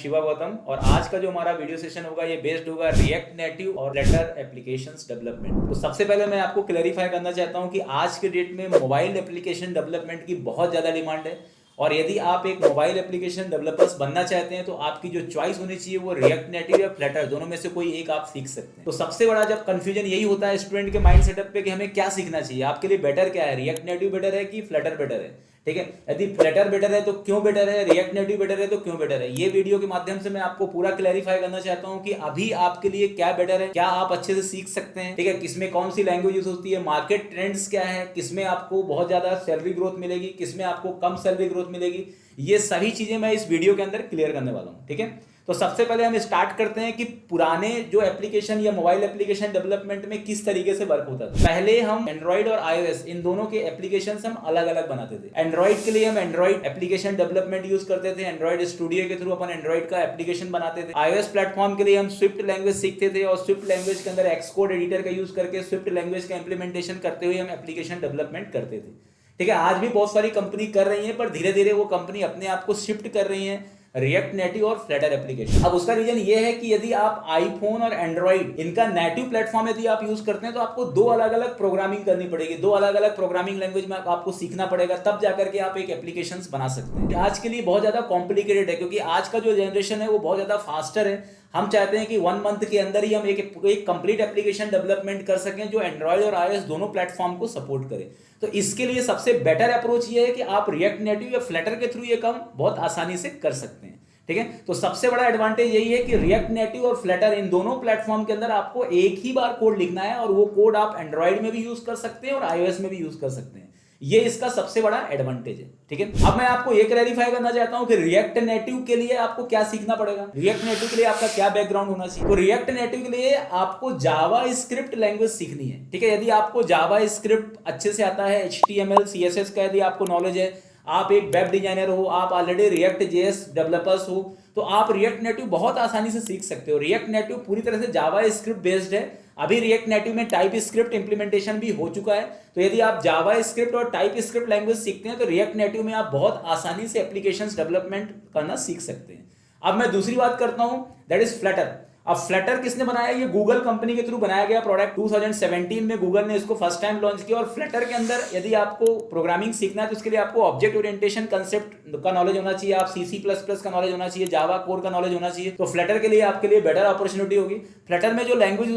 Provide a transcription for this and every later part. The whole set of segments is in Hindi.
शिवा गौतम और आज का जो हमारा वीडियो सेशन होगा ये बेस्ड होगा रिएक्ट नेटिव और फ्लटर एप्लीकेशंस डेवलपमेंट। तो सबसे पहले मैं आपको क्लैरिफाई करना चाहता हूं कि आज के डेट में मोबाइल एप्लीकेशन डेवलपमेंट की बहुत ज़्यादा डिमांड है और यदि आप एक मोबाइल एप्लीकेशन डेवलपर्स बनना चाहते हैं तो आपकी जो चॉइस होनी चाहिए वो रिएक्ट नेटिव या फ्लटर, दोनों में से कोई एक आप सीख सकते हैं। तो सबसे बड़ा जब कंफ्यूजन यही होता है स्टूडेंट के माइंड सेटअप पे कि हमें क्या सीखना चाहिए, आपके लिए बेटर क्या है, रिएक्ट नेटिव बेटर है कि फ्लटर बेटर है। ठीक है, यदि फ्लटर बेटर है तो क्यों बेटर है, रिएक्ट नेटिव बेटर है तो क्यों बेटर है। ये वीडियो के माध्यम से मैं आपको पूरा क्लैरिफाई करना चाहता हूं कि अभी आपके लिए क्या बेटर है, क्या आप अच्छे से सीख सकते हैं। ठीक है, किसमें कौन सी लैंग्वेज यूज होती है, मार्केट ट्रेंड्स क्या है, किसमें आपको बहुत ज्यादा सैलरी ग्रोथ मिलेगी, किसमें आपको कम सैलरी ग्रोथ मिलेगी, ये सभी चीजें मैं इस वीडियो के अंदर क्लियर करने वाला हूं। ठीक है, तो सबसे पहले हम स्टार्ट करते हैं कि पुराने जो एप्लीकेशन या मोबाइल एप्लीकेशन डेवलपमेंट में किस तरीके से वर्क होता था। पहले हम एंड्रॉइड और आईओएस इन दोनों के एप्लीकेशन हम अलग अलग बनाते थे। एंड्रॉइड के लिए हम एंड्रॉइड एप्लीकेशन डेवलपमेंट यूज करते थे, एंड्रॉइड स्टूडियो के थ्रू अपन एंड्रॉइड का एप्लीकेशन बनाते थे। आईओएस प्लेटफॉर्म के लिए हम स्विफ्ट लैंग्वेज सीखते थे और स्विफ्ट लैंग्वेज के अंदर एक्सकोड एडिटर का यूज करके स्विफ्ट लैंग्वेज का इंप्लीमेंटेशन करते हुए हम एप्लीकेशन डेवलपमेंट करते थे। ठीक है, आज भी बहुत सारी कंपनी कर रही है पर धीरे धीरे वो कंपनी अपने आप को शिफ्ट कर रही है रिएक्ट नेटिव और फ्लटर एप्लीकेशन। अब उसका रीजन ये है कि यदि आप आईफोन और एंड्रॉइड इनका नेटिव प्लेटफॉर्म यदि आप यूज करते हैं तो आपको दो अलग अलग प्रोग्रामिंग करनी पड़ेगी, दो अलग अलग प्रोग्रामिंग लैंग्वेज में आपको सीखना पड़ेगा, तब जाकर के आप एक एप्लीकेशंस बना सकते हैं। आज के लिए बहुत ज्यादा कॉम्प्लिकेटेड है क्योंकि आज का जो जनरेशन है वो बहुत ज्यादा फास्टर है। हम चाहते हैं कि 1 मंथ के अंदर ही हम एक कंप्लीट एप्लीकेशन डेवलपमेंट कर सकें जो एंड्रॉइड और आईओएस दोनों प्लेटफॉर्म को सपोर्ट करे। तो इसके लिए सबसे बेटर अप्रोच ये है कि आप रिएक्ट नेटिव या फ्लटर के थ्रू ये काम बहुत आसानी से कर सकते हैं। ठीक है, तो सबसे बड़ा एडवांटेज यही है कि रिएक्ट नेटिव और फ्लटर इन दोनों प्लेटफॉर्म के अंदर आपको एक ही बार कोड लिखना है और वो कोड आप एंड्रॉइड में भी यूज कर सकते हैं और आईओएस में भी यूज कर सकते हैं। ये इसका सबसे बड़ा एडवांटेज है। ठीक है, अब मैं आपको ये क्लैरिफाई करना चाहता हूं कि रिएक्ट नेटिव के लिए आपको क्या सीखना पड़ेगा, रिएक्ट नेटिव के लिए आपका क्या बैकग्राउंड होना चाहिए। तो रिएक्ट नेटिव के लिए आपको जावा स्क्रिप्ट लैंग्वेज सीखनी है। ठीक है, यदि आपको जावा स्क्रिप्ट अच्छे से आता है, HTML CSS का यदि आपको नॉलेज है, आप एक वेब डिजाइनर हो, आप ऑलरेडी रिएक्ट जेएस डेवलपर्स हो, तो आप रिएक्ट नेटिव बहुत आसानी से सीख सकते हो। रिएक्ट नेटिव पूरी तरह से जावा स्क्रिप्ट बेस्ड है। अभी रिएक्ट नेटिव में टाइप स्क्रिप्ट इंप्लीमेंटेशन भी हो चुका है। तो यदि आप जावा स्क्रिप्ट और टाइप स्क्रिप्ट लैंग्वेज सीखते हैं तो रिएक्ट नेटिव में आप बहुत आसानी से एप्लीकेशंस डेवलपमेंट करना सीख सकते हैं। अब मैं दूसरी बात करता हूं, दैट इज फ्लटर। अब फ्लटर किसने बनाया, ये गूगल कंपनी के थ्रू बनाया गया प्रोडक्ट। 2017 में गूगल ने इसको फर्स्ट टाइम लॉन्च किया। और फ्लटर के अंदर यदि आपको प्रोग्रामिंग सीखना है तो उसके लिए आपको ऑब्जेक्ट ओरिएंटेशन कंसेप्ट का नॉलेज होना चाहिए, आप C++ का नॉलेज होना चाहिए, जावा कोर का नॉलेज होना चाहिए। तो फ्लटर के लिए आपके लिए बेटर अपॉर्चुनिटी होगी। फ्लटर में जो लैंग्वेज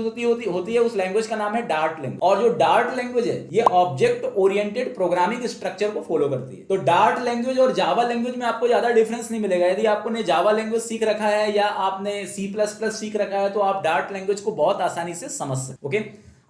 होती है उस लैंग्वेज का नाम है डार्ट लैंग्वेज। और जो डार्ट लैंग्वेज है ये ऑब्जेक्ट ओरिएंटेड प्रोग्रामिंग स्ट्रक्चर को फॉलो करती है। तो डार्ट लैंग्वेज और जावा लैंग्वेज में आपको ज्यादा डिफरेंस नहीं मिलेगा। यदि आपने जावा लैंग्वेज सीख रखा है या आपने C++ सीख रखा है तो आप डार्ट लैंग्वेज को बहुत आसानी से समझ सकते। ओके,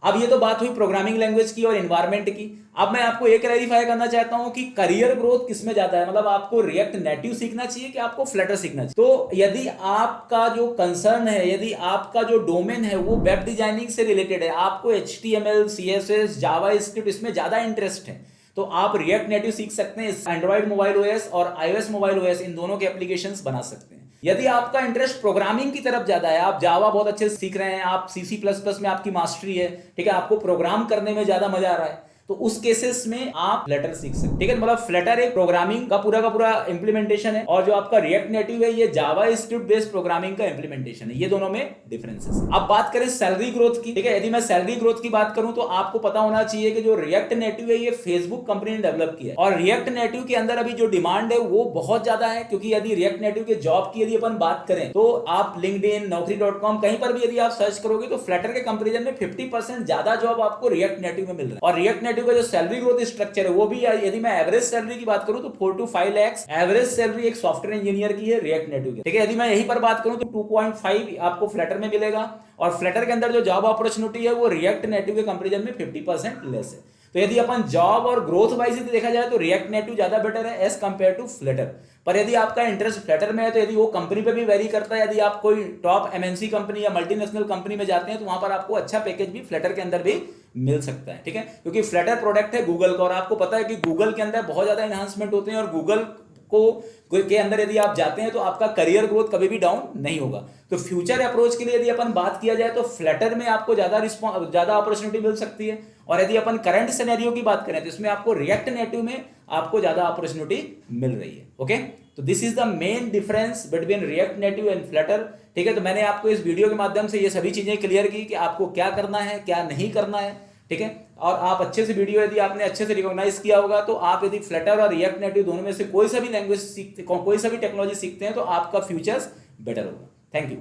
अब ये तो बात हुई प्रोग्रामिंग लैंग्वेज की और एनवायरनमेंट की। अब मैं आपको ये क्लैरिफाई करना चाहता हूं कि करियर ग्रोथ किसमें ज्यादा है, मतलब आपको रिएक्ट नेटिव सीखना चाहिए कि आपको फ्लटर सीखना चाहिए। तो यदि आपका जो कंसर्न है, यदि आपका जो डोमेन है वो वेब डिजाइनिंग से रिलेटेड है, आपको HTML CSS जावा स्क्रिप्ट इसमें ज्यादा इंटरेस्ट है, तो आप रिएक्ट नेटिव सीख सकते हैं। एंड्रॉइड मोबाइल ओएस और iOS मोबाइल ओएस इन दोनों के एप्लीकेशंस बना सकते हैं। यदि आपका इंटरेस्ट प्रोग्रामिंग की तरफ ज्यादा है, आप जावा बहुत अच्छे से सीख रहे हैं, आप C++ में आपकी मास्टरी है, ठीक है, आपको प्रोग्राम करने में ज्यादा मजा आ रहा है, तो उस केसेस में आप फ्लटर सीख सकते हैं। ठीक है, मतलब फ्लटर एक प्रोग्रामिंग का पूरा इंप्लीमेंटेशन है और जो आपका रिएक्ट नेटिव है ये जावा स्क्रिप्ट बेस्ड प्रोग्रामिंग का इंप्लीमेंटेशन है। ये दोनों में डिफरेंसेस। अब बात करें सैलरी ग्रोथ की। ठीक है, यदि मैं सैलरी ग्रोथ की बात करूं तो आपको पता होना चाहिए कि जो रिएक्ट नेटिव है ये फेसबुक कंपनी ने डेवलप किया है और रिएक्ट नेटिव के अंदर अभी जो डिमांड है वो बहुत ज्यादा है। क्योंकि यदि रिएक्ट नेटिव के जॉब की यदि अपन बात करें तो आप लिंक्डइन, naukri.com कहीं पर भी यदि आप सर्च करोगे तो फ्लटर के कंपेरिजन में 50% ज्यादा जॉब आपको रिएक्ट नेटिव में मिल रहा है। और रिएक्ट नेटिव का जो सैलरी ग्रोथ स्ट्रक्चर है वो भी, यदि मैं एवरेज सैलरी की बात करूं तो 4 to 5 लाख एवरेज सैलरी एक सॉफ्टवेयर इंजीनियर की है रिएक्ट नेटिव की। ठीक है, यदि मैं यहीं पर बात करूं तो 2.5 आपको फ्लटर में मिलेगा और फ्लटर के अंदर जो जॉब अपॉर्चुनिटी है वो रिएक्ट नेटिव के कंपैरिजन में 50% लेस है। तो यदि अपन जॉब और ग्रोथ वाइज देखा जाए तो रिएक्ट नेटिव ज्यादा बेटर है एज कंपेयर टू फ्लटर। पर यदि आपका इंटरेस्ट फ्लटर में है तो यदि वो कंपनी पे भी वेरी करता है, यदि आप कोई टॉप MNC कंपनी या मल्टीनेशनल कंपनी में जाते हैं तो वहां पर आपको अच्छा पैकेज भी फ्लटर के अंदर भी मिल सकता है। ठीक है, क्योंकि फ्लटर प्रोडक्ट है गूगल का और आपको पता है कि गूगल के अंदर बहुत ज्यादा एनहांसमेंट होते हैं और गूगल के अंदर यदि आप जाते हैं तो आपका करियर ग्रोथ कभी भी डाउन नहीं होगा। तो फ्यूचर अप्रोच के लिए यदि अपन बात किया जाए तो फ्लटर में आपको ज्यादा अपॉर्चुनिटी मिल सकती है और यदि अपन करंट सिनेरियो की बात करें तो इसमें आपको रिएक्ट नेटिव में आपको ज्यादा अपॉर्चुनिटी मिल रही है। ओके, तो this is the main difference between react native and Flutter. ठीक है, तो मैंने आपको इस वीडियो के माध्यम से ये सभी चीजें क्लियर की कि आपको क्या करना है क्या नहीं करना है। ठीक है, और आप अच्छे से वीडियो यदि आपने अच्छे से रिकॉग्नाइज किया होगा तो आप यदि फ्लटर और रिएक्ट नेटिव दोनों में से कोई सा भी लैंग्वेज सीखते, कोई सा भी टेक्नोलॉजी सीखते हैं तो आपका फ्यूचर्स बेटर होगा। Thank you.